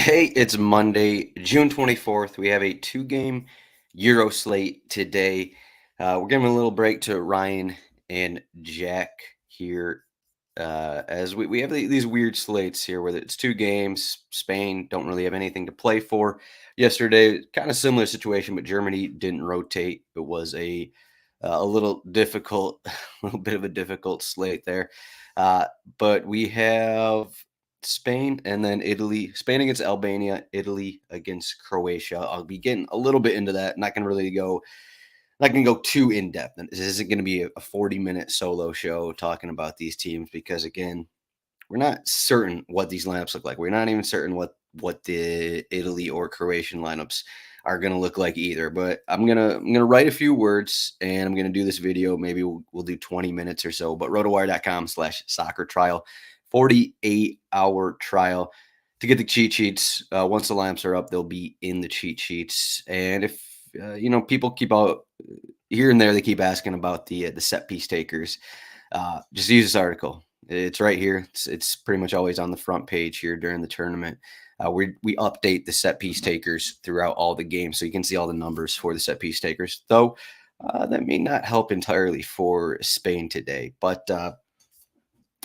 Hey, it's Monday, June 24th. We have a two-game Euro slate today. We're giving a little break to Ryan and Jack here as we have these weird slates here where it's two games. Spain don't really have anything to play for. Yesterday, kind of similar situation, but Germany didn't rotate. It was a little difficult, a little bit of a difficult slate there. Uh, but we have Spain and then Italy. Spain against Albania, Italy against Croatia. I'll be getting a little bit into that. Not gonna go too in depth. This isn't gonna be a 40-minute solo show talking about these teams because again, we're not certain what these lineups look like. We're not even certain what the Italy or Croatian lineups are gonna look like either. But I'm gonna write a few words and I'm gonna do this video. Maybe we'll do 20 minutes or so. But rotowire.com/soccer trial, 48-hour trial to get the cheat sheets. Once the lineups are up, they'll be in the cheat sheets. And if people keep out here and there, they keep asking about the set piece takers. Just use this article. It's right here. It's pretty much always on the front page here during the tournament. We update the set piece takers throughout all the games, so you can see all the numbers for the set piece takers. Though that may not help entirely for Spain today, but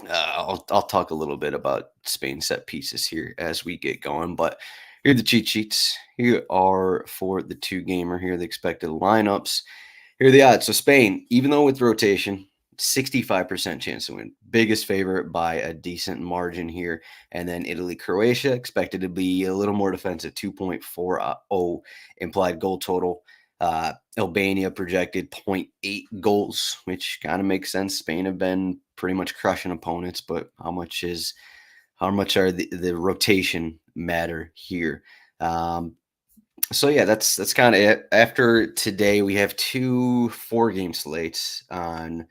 I'll talk a little bit about Spain set pieces here as we get going. But here are the cheat sheets. Here are for the two gamer. Here are the expected lineups. Here are the odds. So Spain, even though with rotation, 65% chance to win. Biggest favorite by a decent margin here. And then Italy, Croatia, expected to be a little more defensive, 2.40 implied goal total. Albania projected 0.8 goals, which kind of makes sense. Spain have been pretty much crushing opponents, but how much are the rotation matter here? So yeah, that's kind of it. After today, we have two 4-game slates on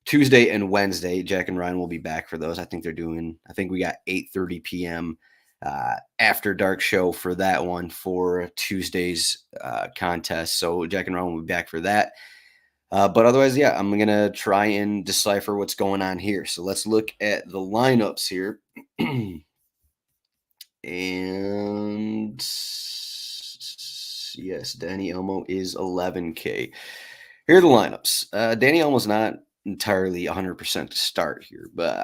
Tuesday and Wednesday. Jack and Ryan will be back for those. I think we got 8:30 p.m. After dark show for that one for Tuesday's contest. So Jack and Ryan will be back for that. But otherwise, yeah, I'm going to try and decipher what's going on here. So let's look at the lineups here. And yes, Danny Elmo is 11K. Here are the lineups. Danny Elmo's not entirely 100% to start here, but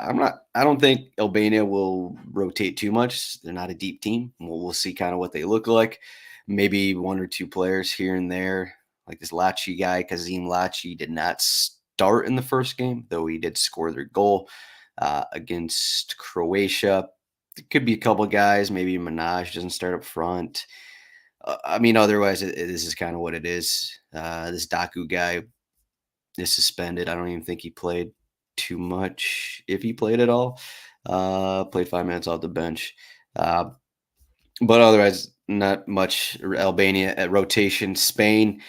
I don't think Albania will rotate too much. They're not a deep team. We'll see kind of what they look like. Maybe one or two players here and there, like this Lachi guy. Kazim Lachi did not start in the first game, though he did score their goal against Croatia. It could be a couple guys. Maybe Minaj doesn't start up front. Otherwise, this is kind of what it is. This Daku guy is suspended. I don't even think he played too much, if he played at all. Played 5 minutes off the bench. But otherwise, not much. Albania at rotation. Spain,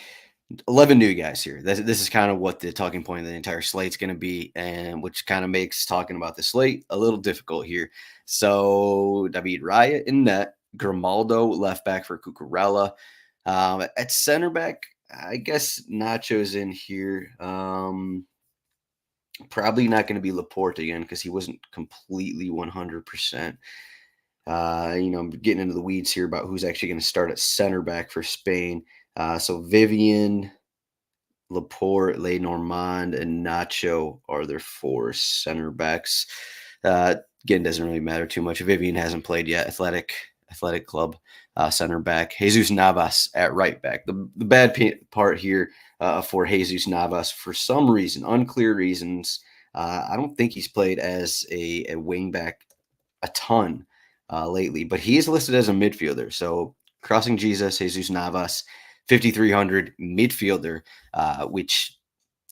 11 new guys here. This is kind of what the talking point of the entire slate's going to be, and which kind of makes talking about the slate a little difficult here. So David Raya in net, Grimaldo left back for Cucurella. At center back, I guess Nacho's in here. Probably not going to be Laporte again because he wasn't completely 100%. I'm getting into the weeds here about who's actually going to start at center back for Spain. So Vivian, Laporte, Lenormand, and Nacho are their 4 center backs. Again, doesn't really matter too much. Vivian hasn't played yet. Athletic Club center back. Jesus Navas at right back. The bad part here for Jesus Navas, for some reason, unclear reasons, I don't think he's played as a wing back a ton lately, but he is listed as a midfielder. So crossing Jesus Navas, 5,300 midfielder, which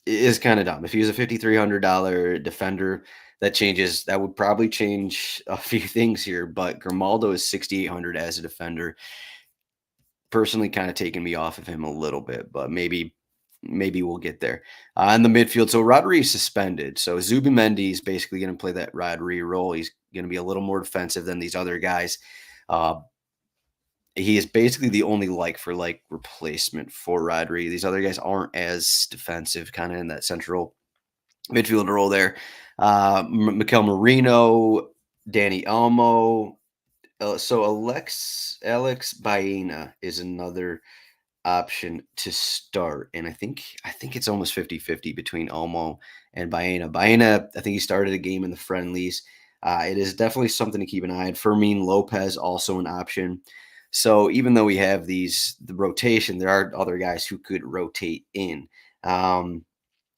is kind of dumb. If he was a $5,300 defender, that would probably change a few things here. But Grimaldo is 6,800 as a defender. Personally, kind of taking me off of him a little bit, but maybe we'll get there. In the midfield, so Rodri is suspended. So Zubimendi is basically going to play that Rodri role. He's going to be a little more defensive than these other guys. He is basically the only like replacement for Rodri. These other guys aren't as defensive, kind of in that central midfield role there. Mikel Marino, Danny Elmo, So Alex Baena is another option to start. And I think it's almost 50-50 between Olmo and Baena. Baena, I think he started a game in the friendlies. It is definitely something to keep an eye on. Fermin Lopez, also an option. So even though we have the rotation, there are other guys who could rotate in.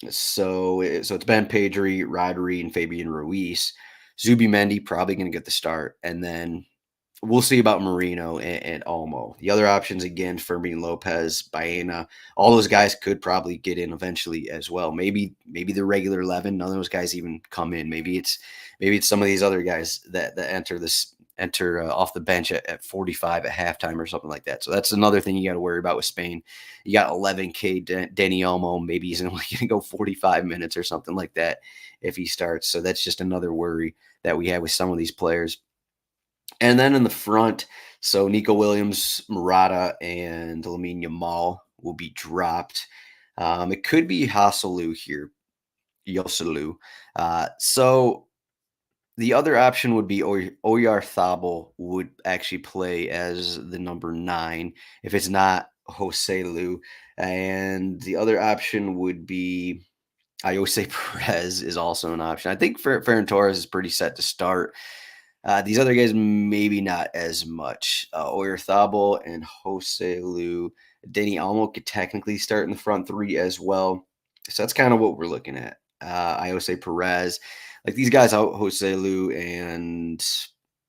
So it's Ben Pedri, Rodri, and Fabian Ruiz. Zubimendi probably going to get the start. And then we'll see about Marino and Olmo. The other options again, Fermin Lopez, Baena, all those guys could probably get in eventually as well. Maybe the regular 11. None of those guys even come in. Maybe it's some of these other guys that enter off the bench at 45 at halftime or something like that. So that's another thing you got to worry about with Spain. You got 11K Dani Olmo. Maybe he's only going to go 45 minutes or something like that if he starts. So that's just another worry that we have with some of these players. And then in the front, so Nico Williams, Murata, and Lamine Yamal will be dropped. It could be Hasselu here, Yoselu. So the other option would be Oyarzabal would actually play as the number 9 if it's not Joselu. And the other option would be Ayose Perez is also an option. I think Ferran Torres is pretty set to start. These other guys, maybe not as much. Oyarzabal and Joselu. Dani Olmo could technically start in the front 3 as well. So that's kind of what we're looking at. Ayose Perez. Like these guys, Joselu, and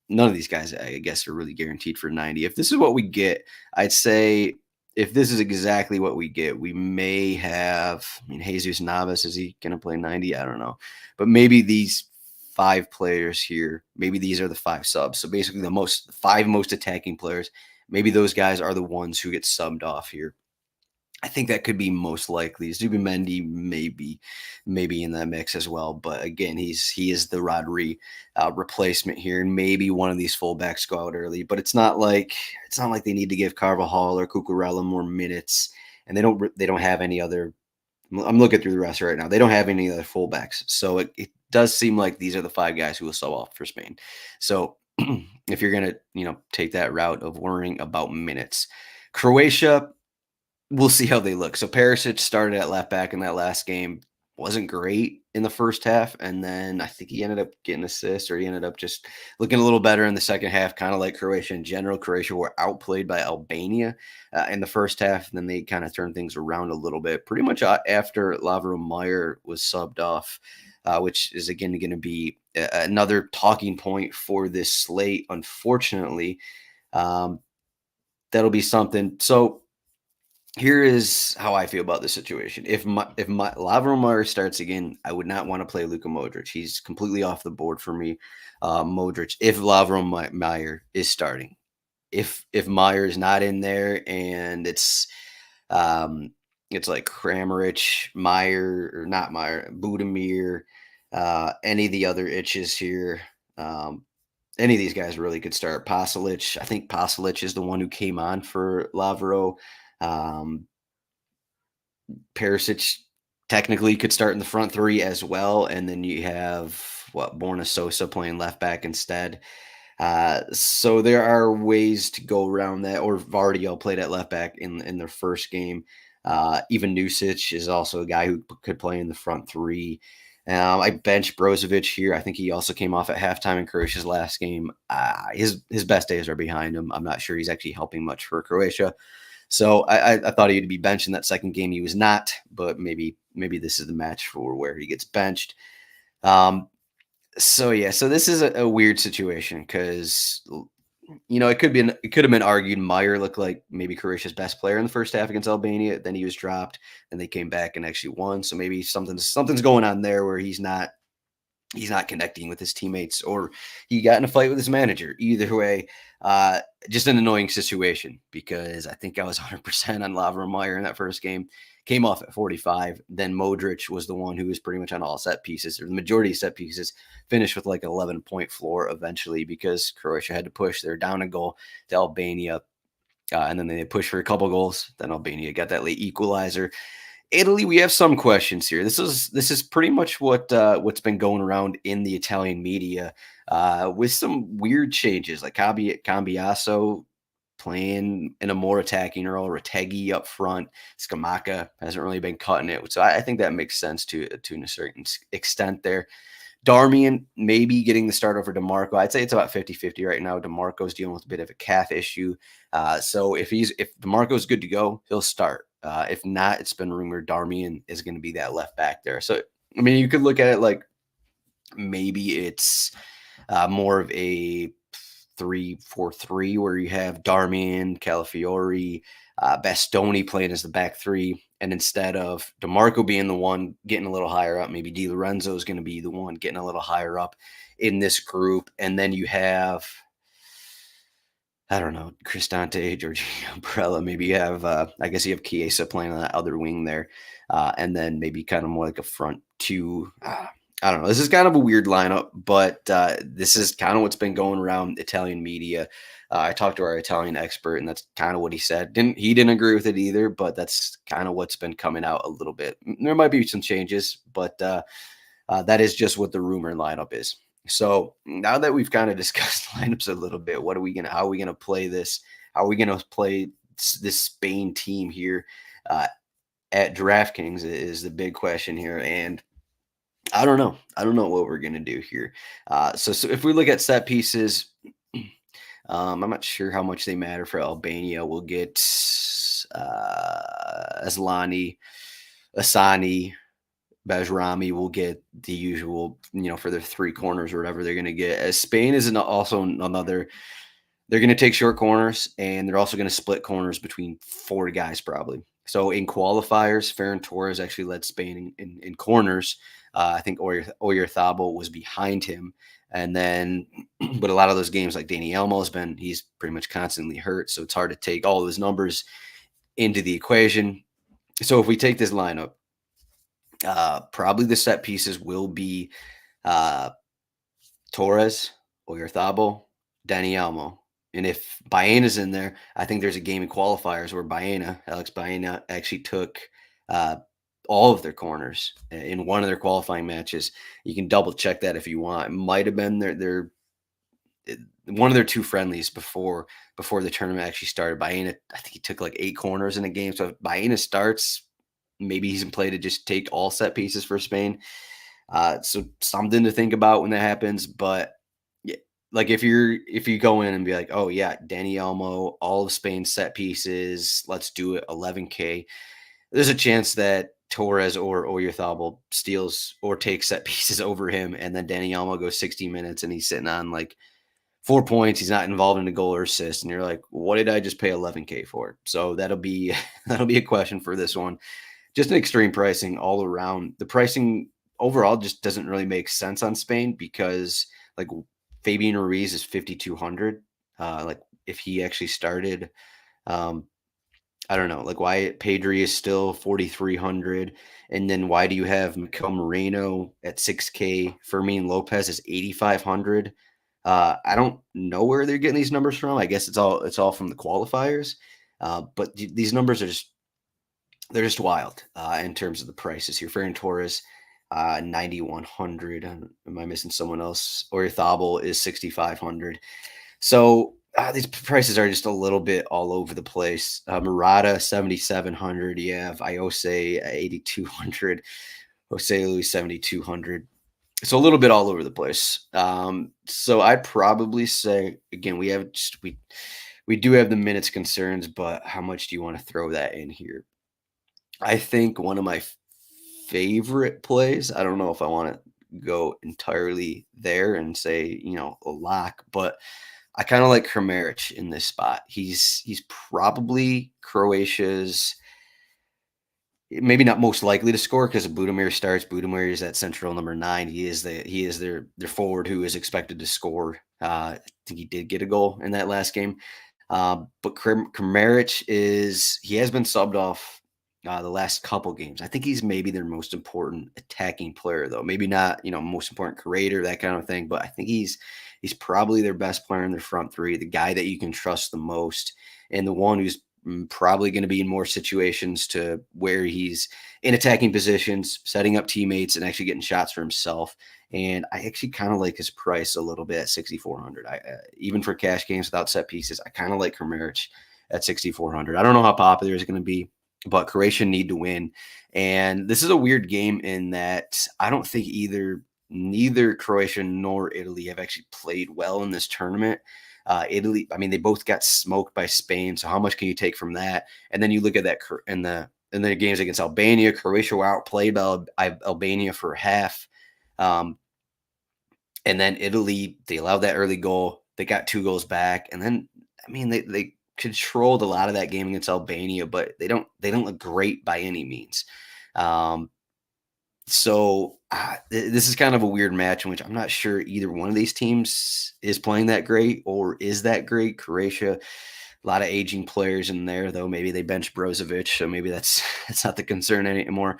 none of these guys, I guess, are really guaranteed for 90. If this is what we get, I'd say if this is exactly what we get, we may have, Jesus Navas, is he going to play 90? I don't know. But maybe these 5 players here, maybe these are the 5 subs. So basically the 5 most attacking players, maybe those guys are the ones who get subbed off here. I think that could be most likely. Zubimendi maybe in that mix as well. But again, he is the Rodri replacement here, and maybe one of these fullbacks go out early. But it's not like they need to give Carvajal or Cucurella more minutes, and they don't have any other. I'm looking through the rest right now. They don't have any other fullbacks, so it does seem like these are the 5 guys who will sub off for Spain. So if you're gonna take that route of worrying about minutes, Croatia, we'll see how they look. So Perisic started at left back in that last game. Wasn't great in the first half, and then I think he ended up getting assists, or he ended up just looking a little better in the second half, kind of like Croatia in general. Croatia were outplayed by Albania in the first half, and then they kind of turned things around a little bit. Pretty much after Lavro Meyer was subbed off, which is again going to be another talking point for this slate. Unfortunately, that'll be something. So here is how I feel about this situation. If Lavro Meyer starts again, I would not want to play Luka Modric. He's completely off the board for me. Modric, if Lavro Meyer is starting, if Meyer is not in there, and it's like Kramaric, Meyer, or not Meyer, Budimir, any of the other itches here. Any of these guys really could start. Pasalic, I think Pasalic is the one who came on for Lavro. Perisic technically could start in the front 3 as well, and then you have Borna Sosa playing left back instead. So there are ways to go around that. Or Vardiel played at left back in their first game. Even Nusic is also a guy who could play in the front 3. I bench Brozovic here. I think he also came off at halftime in Croatia's last game. His best days are behind him. I'm not sure he's actually helping much for Croatia. So I thought he'd be benched in that second game. He was not, but maybe this is the match for where he gets benched. So this is a weird situation because it could have been argued Meyer looked like maybe Croatia's best player in the first half against Albania. Then he was dropped, and they came back and actually won. So maybe something's going on there where he's not connecting with his teammates, or he got in a fight with his manager. Either way, just an annoying situation, because I think I was 100% on Lavro Meyer in that first game. Came off at 45. Then Modric was the one who was pretty much on all set pieces, or the majority of set pieces, finished with like an 11-point floor eventually because Croatia had to push. They're down a goal to Albania, and then they pushed for a couple goals. Then Albania got that late equalizer. Italy, we have some questions here. This is pretty much what's been going around in the Italian media, with some weird changes, like Cambiaso playing in a more attacking role, Retegui up front. Scamacca hasn't really been cutting it, so I think that makes sense to a certain extent there. Darmian maybe getting the start over DeMarco. I'd say it's about 50-50 right now. DeMarco's dealing with a bit of a calf issue. So if DeMarco's good to go, he'll start. If not, it's been rumored Darmian is going to be that left back there. So, I mean, you could look at it like maybe it's more of a 3-4-3 where you have Darmian, Calafiori, Bastoni playing as the back three. And instead of DeMarco being the one getting a little higher up, maybe Di Lorenzo is going to be the one getting a little higher up in this group. And then you have, I don't know, Cristante, Jorginho, Barella. Maybe you have, I guess you have Chiesa playing on that other wing there. And then maybe kind of more like a front two. I don't know. This is kind of a weird lineup, but this is kind of what's been going around Italian media. I talked to our Italian expert, and that's kind of what he said. He didn't agree with it either, but that's kind of what's been coming out a little bit. There might be some changes, but that is just what the rumor lineup is. So now that we've kind of discussed lineups a little bit, how are we gonna play this? How are we gonna play this Spain team here at DraftKings is the big question here, and I don't know. I don't know what we're gonna do here. So if we look at set pieces, I'm not sure how much they matter for Albania. We'll get Aslani, Asani, Bajrami will get the usual, for their three corners or whatever they're going to get. As Spain is also another, they're going to take short corners, and they're also going to split corners between four guys probably. So in qualifiers, Ferran Torres actually led Spain in corners. I think Oyarzabal was behind him. And then, but a lot of those games, like Dani Olmo he's pretty much constantly hurt. So it's hard to take all of his numbers into the equation. So if we take this lineup, probably the set pieces will be Torres, Oyarzabal, Dani Olmo. And if Baena's in there, I think there's a game in qualifiers where Alex Baena actually took all of their corners in one of their qualifying matches. You can double check that if you want. It might have been their one of their two friendlies before the tournament actually started. Baena, I think he took like 8 corners in a game. So if Baena starts, maybe he's in play to just take all set pieces for Spain. So something to think about when that happens. But yeah, like if you go in and be like, oh yeah, Dani Olmo, all of Spain's set pieces, let's do it, 11K. There's a chance that Torres or Oyarzabal steals or takes set pieces over him, and then Dani Olmo goes 60 minutes and he's sitting on like 4 points. He's not involved in a goal or assist, and you're like, what did I just pay 11K for? So that'll be a question for this one. Just an extreme pricing all around. The pricing overall just doesn't really make sense on Spain because like Fabian Ruiz is 5,200. Like if he actually started, I don't know, like why Pedri is still 4,300, and then why do you have Mikel Moreno at 6K? Fermin Lopez is 8,500. I don't know where they're getting these numbers from. I guess it's all from the qualifiers, but these numbers are they're just wild in terms of the prices here. Ferran Torres, 9,100. Am I missing someone else? Oyarzabal is 6,500. So these prices are just a little bit all over the place. Murata, 7,700. You have Iose, 8,200. Jose Luis, 7,200. So a little bit all over the place. So I'd probably say, again, we do have the minutes concerns, but how much do you want to throw that in here? I think one of my favorite plays, I don't know if I want to go entirely there and say, a lock, but I kind of like Kramaric in this spot. He's probably Croatia's maybe not most likely to score because Budimir starts. Budimir is at central number 9. He is their forward who is expected to score. I think he did get a goal in that last game. But Kramaric he has been subbed off the last couple games. I think he's maybe their most important attacking player, though. Maybe not, most important creator, that kind of thing. But I think he's probably their best player in their front three, the guy that you can trust the most, and the one who's probably going to be in more situations to where he's in attacking positions, setting up teammates, and actually getting shots for himself. And I actually kind of like his price a little bit at 6,400. Even for cash games without set pieces, I kind of like Kramaric at 6,400. I don't know how popular it's going to be, but Croatia need to win. And this is a weird game in that I don't think neither Croatia nor Italy have actually played well in this tournament. Italy, I mean, they both got smoked by Spain. So how much can you take from that? And then you look at that in the games against Albania. Croatia were outplayed by Albania for half. And then Italy, they allowed that early goal. They got 2 goals back. And then, I mean, they controlled a lot of that game against Albania, but they don't look great by any means. So this is kind of a weird match in which I'm not sure either one of these teams is playing that great or is that great. Croatia, a lot of aging players in there, though. Maybe they bench Brozovic, so maybe that's not the concern anymore.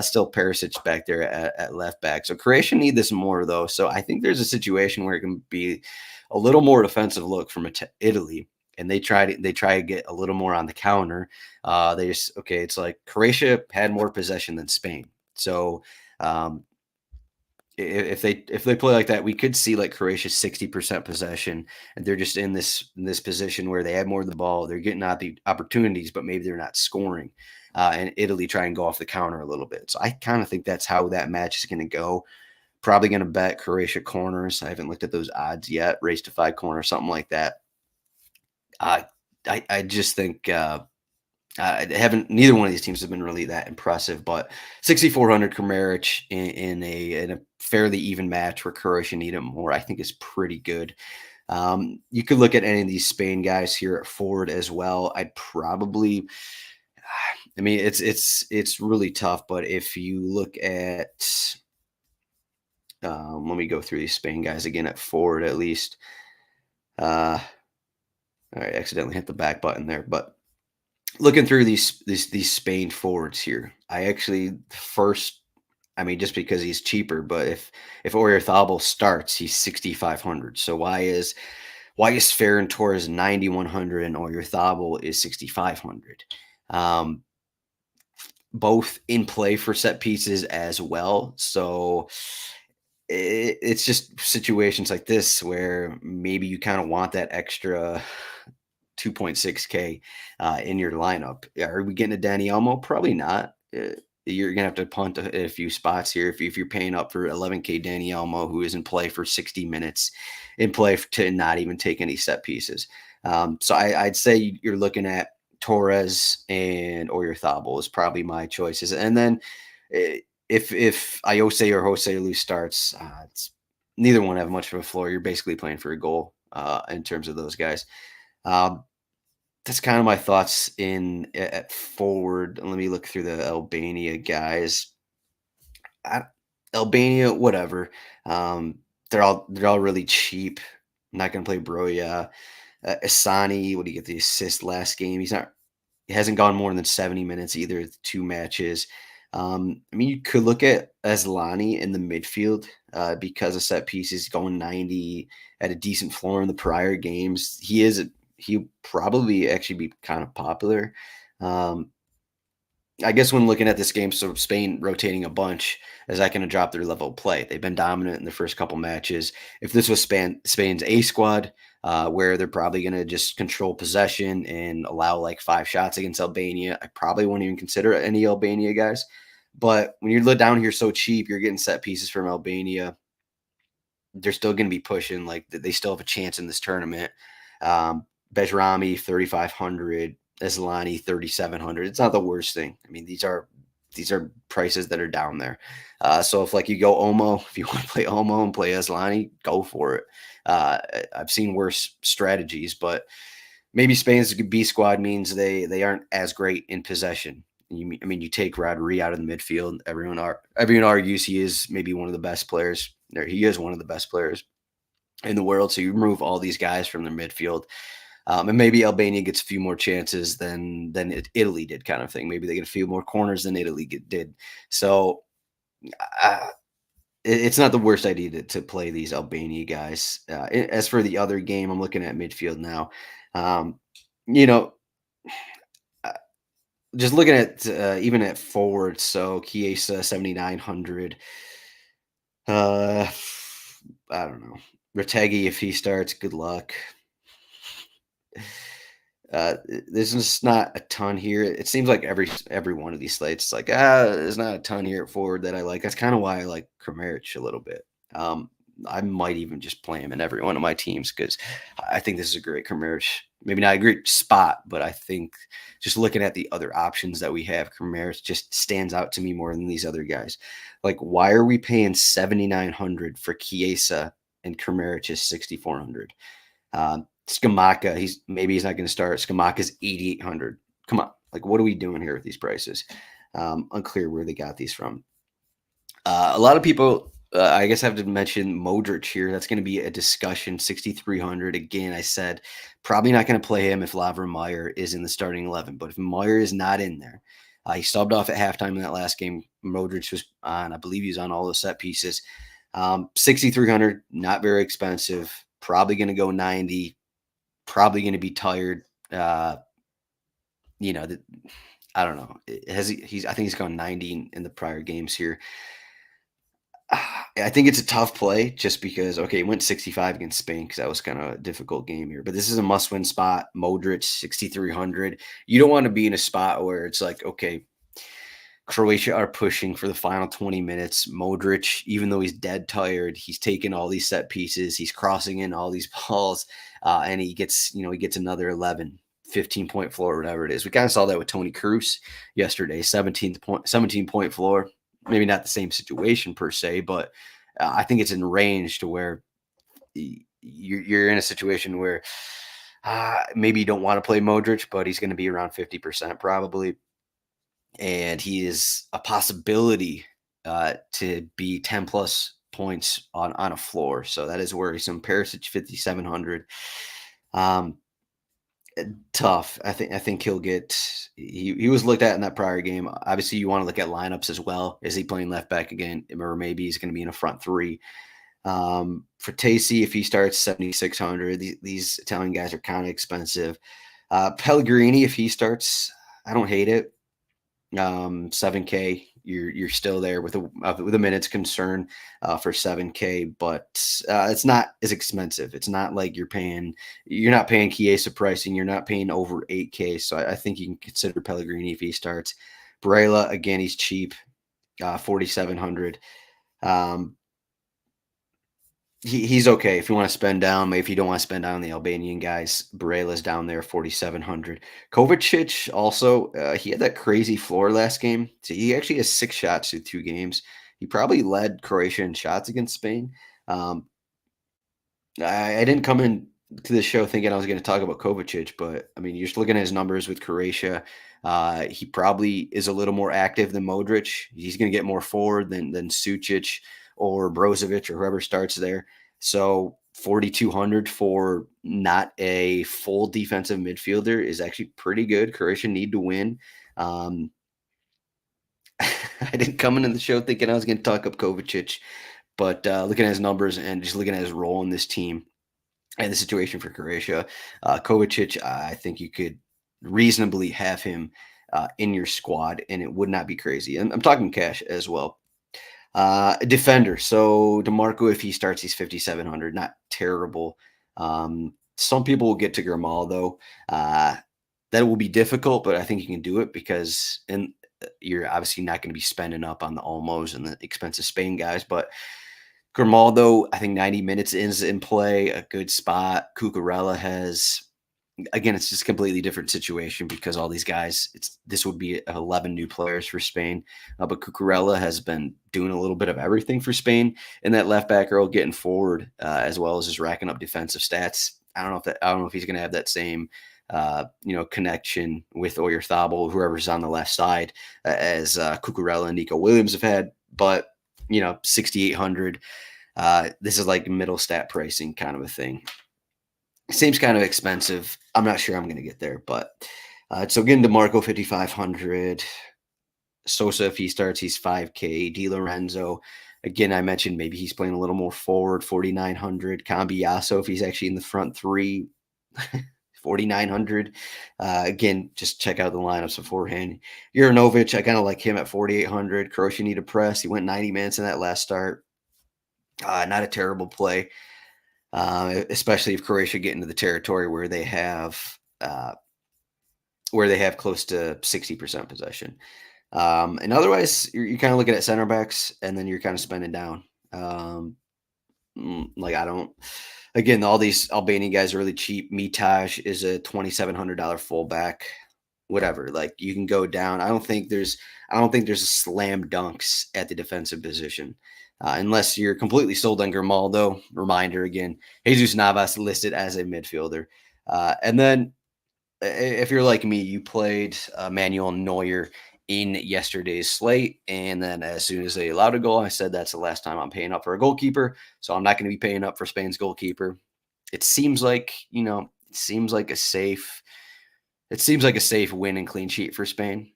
Still Perisic back there at left back. So Croatia need this more, though. So I think there's a situation where it can be a little more defensive look from Italy. And they try to get a little more on the counter. It's like Croatia had more possession than Spain. So if they play like that, we could see like Croatia 60% possession, and they're just in this position where they have more of the ball. They're getting out the opportunities, but maybe they're not scoring. And Italy try and go off the counter a little bit. So I kind of think that's how that match is going to go. Probably going to bet Croatia corners. I haven't looked at those odds yet. Race to 5 corners, something like that. I just think neither one of these teams have been really that impressive, but 6,400 Kramaric in a fairly even match where Croatia need it more, I think is pretty good. You could look at any of these Spain guys here at forward as well. I'd probably, I mean, it's really tough, but if you look at, let me go through these Spain guys again at forward at least. All right, accidentally hit the back button there, but looking through these Spain forwards here, I actually just because he's cheaper, but if Oyarzabal starts, he's 6,500. So why is Ferran Torres 9,100 and Oyarzabal is 6,500? Both in play for set pieces as well. So it's just situations like this where maybe you kind of want that extra 2.6K in your lineup. Are we getting a Danny Elmo? Probably not. You're gonna have to punt a few spots here if you're paying up for 11K Danny Elmo, who is in play for 60 minutes, in play to not even take any set pieces. So I'd say you're looking at Torres and Oyarzabal is probably my choices, and then if Ayose or Joselu starts, neither one have much of a floor. You're basically playing for a goal in terms of those guys. That's kind of my thoughts at forward. Let me look through the Albania guys. Albania, whatever. They're all really cheap. I'm not going to play Broja. Asani, what do you get the assist last game? He hasn't gone more than 70 minutes either of the 2 matches. I mean, you could look at Asllani in the midfield because of set pieces going 90 at a decent floor in the prior games. He'll probably actually be kind of popular. I guess when looking at this game, so Spain rotating a bunch, is that going to drop their level of play? They've been dominant in the first couple matches. If this was Spain's A squad, where they're probably going to just control possession and allow like 5 shots against Albania, I probably won't even consider any Albania guys. But when you're down here so cheap, you're getting set pieces from Albania. They're still going to be pushing. Like they still have a chance in this tournament. Bejrami, 3,500. Asllani, 3,700. It's not the worst thing. I mean, these are prices that are down there. So if like you go Omo, if you want to play Omo and play Asllani, go for it. I've seen worse strategies, but maybe Spain's B squad means they aren't as great in possession. You take Rodri out of the midfield. Everyone argues he is maybe one of the best players. Or he is one of the best players in the world. So you remove all these guys from their midfield. And maybe Albania gets a few more chances than Italy did, kind of thing. Maybe they get a few more corners than Italy did. So it's not the worst idea to play these Albania guys. As for the other game, I'm looking at midfield now. just looking at even at forwards, so Chiesa 7,900. Uh, I don't know. Retegui, if he starts, good luck. There's just not a ton here. It seems like every one of these slates, like there's not a ton here at forward that I like. That's kind of why I like Kramaric a little bit. I might even just play him in every one of my teams because I think this is a great Kramaric. Maybe not a great spot, but I think just looking at the other options that we have, Kramaric just stands out to me more than these other guys. Like, why are we paying 7,900 for Chiesa and Kramaric is 6,400? Skamaka, he's not going to start. Skamaka's 8,800. Come on, like what are we doing here with these prices? Unclear where they got these from. A lot of people, I guess, I have to mention Modric here. That's going to be a discussion. 6,300. Again, I said probably not going to play him if Laverne Meyer is in the starting 11. But if Meyer is not in there, he subbed off at halftime in that last game. Modric was on, I believe he's on all the set pieces. 6,300, not very expensive. Probably going to go 90. Probably going to be tired. I don't know. I think he's gone 90 in the prior games here. I think it's a tough play just because, okay, he went 65 against Spain because that was kind of a difficult game here. But this is a must-win spot. Modric, 6,300. You don't want to be in a spot where it's like, okay, Croatia are pushing for the final 20 minutes. Modric, even though he's dead tired, he's taking all these set pieces. He's crossing in all these balls, and he gets another 11, 15-point floor, whatever it is. We kind of saw that with Tony Cruz yesterday, 17-point floor. Maybe not the same situation per se, but I think it's in range to where you're in a situation where maybe you don't want to play Modric, but he's going to be around 50% probably. And he is a possibility to be 10 plus points on a floor. So that is worrisome. Perisic 5,700. Tough. I think he'll get. He was looked at in that prior game. Obviously, you want to look at lineups as well. Is he playing left back again, or maybe he's going to be in a front three? For Tacey, if he starts 7,600, these Italian guys are kind of expensive. Pellegrini, if he starts, I don't hate it. 7K, you're still there with a minutes concern for 7K, but it's not as expensive. It's not like you're not paying Chiesa pricing. You're not paying over 8K. So I think you can consider Pellegrini if he starts. Barella, again, he's cheap, 4,700. He's okay if you want to spend down. Maybe if you don't want to spend down the Albanian guys, Barella's down there, 4,700. Kovacic also, he had that crazy floor last game. So he actually has 6 shots through 2 games. He probably led Croatia in shots against Spain. I didn't come in to this show thinking I was going to talk about Kovacic, but I mean, you're just looking at his numbers with Croatia. He probably is a little more active than Modric. He's going to get more forward than Sucic or Brozovic or whoever starts there. So 4,200 for not a full defensive midfielder is actually pretty good. Croatia need to win. I didn't come into the show thinking I was going to talk up Kovacic, but looking at his numbers and just looking at his role in this team and the situation for Croatia, Kovacic, I think you could reasonably have him in your squad, and it would not be crazy. And I'm talking cash as well. Defender. So DeMarco, if he starts, he's 5,700. Not terrible. Some people will get to Grimaldo. That will be difficult, but I think you can do it because you're obviously not going to be spending up on the Olmos and the expensive Spain guys. But Grimaldo, I think 90 minutes is in play, a good spot. Cucurella has. Again, it's just a completely different situation because all these guys, this would be 11 new players for Spain. But Cucurella has been doing a little bit of everything for Spain, and that left back role getting forward as well as just racking up defensive stats. I don't know if he's going to have that same connection with Oyarzabal, whoever's on the left side, as Cucurella and Nico Williams have had. But 6,800. This is like middle stat pricing kind of a thing. Seems kind of expensive. I'm not sure I'm going to get there, but so again, DeMarco 5,500. Sosa, if he starts, he's 5K. Di Lorenzo, again, I mentioned maybe he's playing a little more forward, 4,900. Cambiasso, if he's actually in the front three, 4,900. Again, just check out the lineups beforehand. Juranovic, I kind of like him at 4,800. Croatia need a press. He went 90 minutes in that last start. Not a terrible play, especially if Croatia get into the territory where they have close to 60% possession. And otherwise, you're kind of looking at center backs, and then you're kind of spending down. Again, all these Albanian guys are really cheap. Mitaj is a $2,700 fullback. Whatever, like you can go down. I don't think there's a slam dunks at the defensive position, unless you're completely sold on Grimaldo. Reminder again, Jesus Navas listed as a midfielder, and then if you're like me, you played Manuel Neuer in yesterday's slate, and then as soon as they allowed a goal, I said that's the last time I'm paying up for a goalkeeper, so I'm not going to be paying up for Spain's goalkeeper. It seems like a safe win and clean sheet for Spain.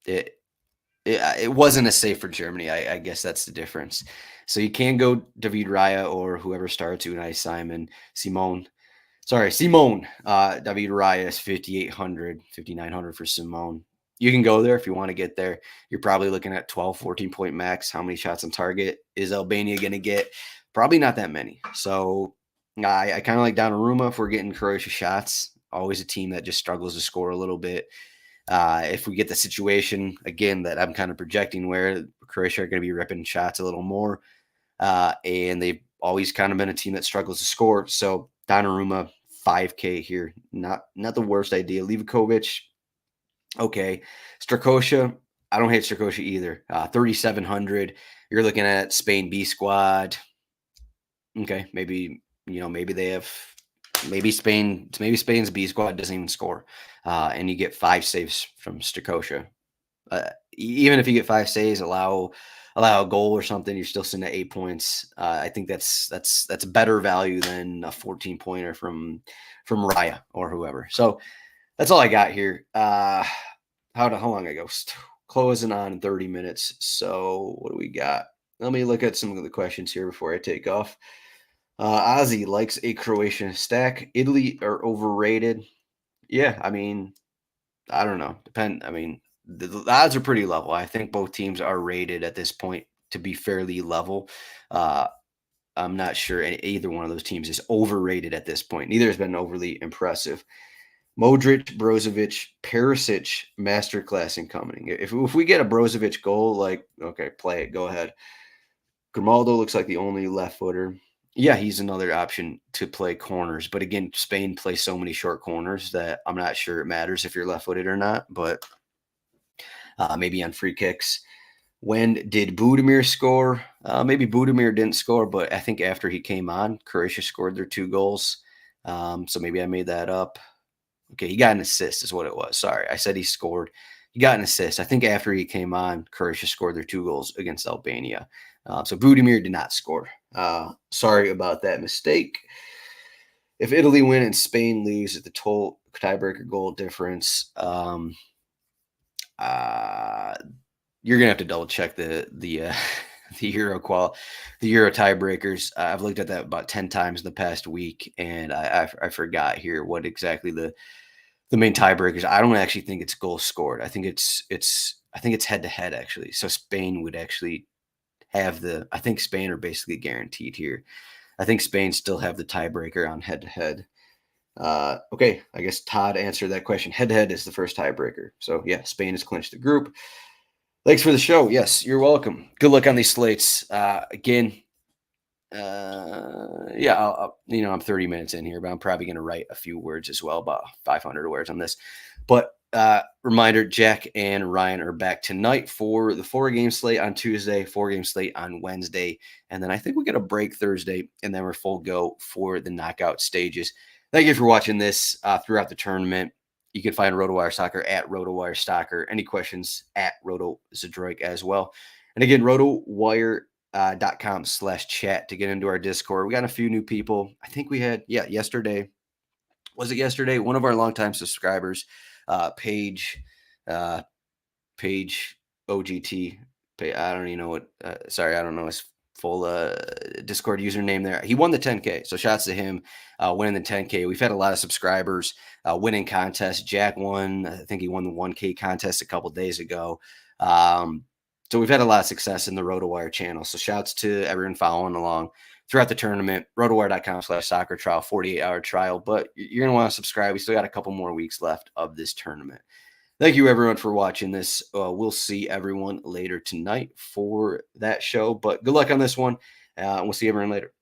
It wasn't as safe for Germany. I guess that's the difference. So you can go David Raya or whoever starts, Unai Simon. David Raya is 5,800, 5,900 for Simone. You can go there if you want to get there. You're probably looking at 12, 14 point max. How many shots on target is Albania going to get? Probably not that many. So I kind of like Donnarumma if we're getting Croatia shots. Always a team that just struggles to score a little bit. If we get the situation, again, that I'm kind of projecting where Croatia are going to be ripping shots a little more, and they've always kind of been a team that struggles to score. So Donnarumma, 5K here. Not the worst idea. Livakovic, okay. Strakosha, I don't hate Strakosha either. 3,700. You're looking at Spain B squad. Okay, maybe Spain's B squad doesn't even score, and you get 5 saves from Strakosha. Even if you get 5 saves, allow a goal or something, you're still sitting at 8 points. I think that's better value than a 14 pointer from Raya or whoever. So that's all I got here. How long I go? Closing on in 30 minutes. So what do we got? Let me look at some of the questions here before I take off. Ozzy likes a Croatian stack. Italy are overrated. Yeah, I mean, I don't know. The odds are pretty level. I think both teams are rated at this point to be fairly level. I'm not sure either one of those teams is overrated at this point. Neither has been overly impressive. Modric, Brozovic, Perisic, masterclass incoming. If we get a Brozovic goal, like, okay, play it, go ahead. Grimaldo looks like the only left footer. Yeah, he's another option to play corners. But again, Spain plays so many short corners that I'm not sure it matters if you're left footed or not. But maybe on free kicks. When did Budimir score? Maybe Budimir didn't score, but I think after he came on, Croatia scored their 2 goals. So maybe I made that up. Okay, he got an assist is what it was. Sorry, I said he scored. He got an assist. I think after he came on, Croatia scored their 2 goals against Albania. So Budimir did not score. Sorry about that mistake. If Italy win and Spain lose at the tiebreaker goal difference, you're gonna have to double check the Euro tiebreakers. I've looked at that about 10 times in the past week, and I forgot here what exactly the main tiebreakers. I don't actually think it's goals scored. I think it's head to head actually. So Spain would actually have I think Spain are basically guaranteed here. I think Spain still have the tiebreaker on head to head. Okay, I guess Todd answered that question. Head to head is the first tiebreaker. So yeah, Spain has clinched the group. Thanks for the show. Yes, you're welcome. Good luck on these slates. Again, I'm 30 minutes in here, but I'm probably going to write a few words as well, about 500 words on this. But reminder, Jack and Ryan are back tonight for the 4-game slate on Tuesday, 4-game slate on Wednesday, and then I think we get a break Thursday, and then we're full go for the knockout stages. Thank you for watching this throughout the tournament. You can find RotoWire Soccer at RotoWire Soccer. Any questions at Zdroik as well. And again, rotowire.com/chat to get into our Discord. We got a few new people. I think we had, yesterday. Was it yesterday? One of our longtime subscribers, Paige OGT. I don't even know what, I don't know his Discord username there. He won the 10K. So shouts to him winning the 10K. We've had a lot of subscribers winning contests. Jack won. I think he won the 1K contest a couple days ago. So we've had a lot of success in the RotoWire channel. So shouts to everyone following along throughout the tournament. RotoWire.com/soccer trial, 48-hour trial. But you're going to want to subscribe. We still got a couple more weeks left of this tournament. Thank you, everyone, for watching this. We'll see everyone later tonight for that show. But good luck on this one. And we'll see everyone later.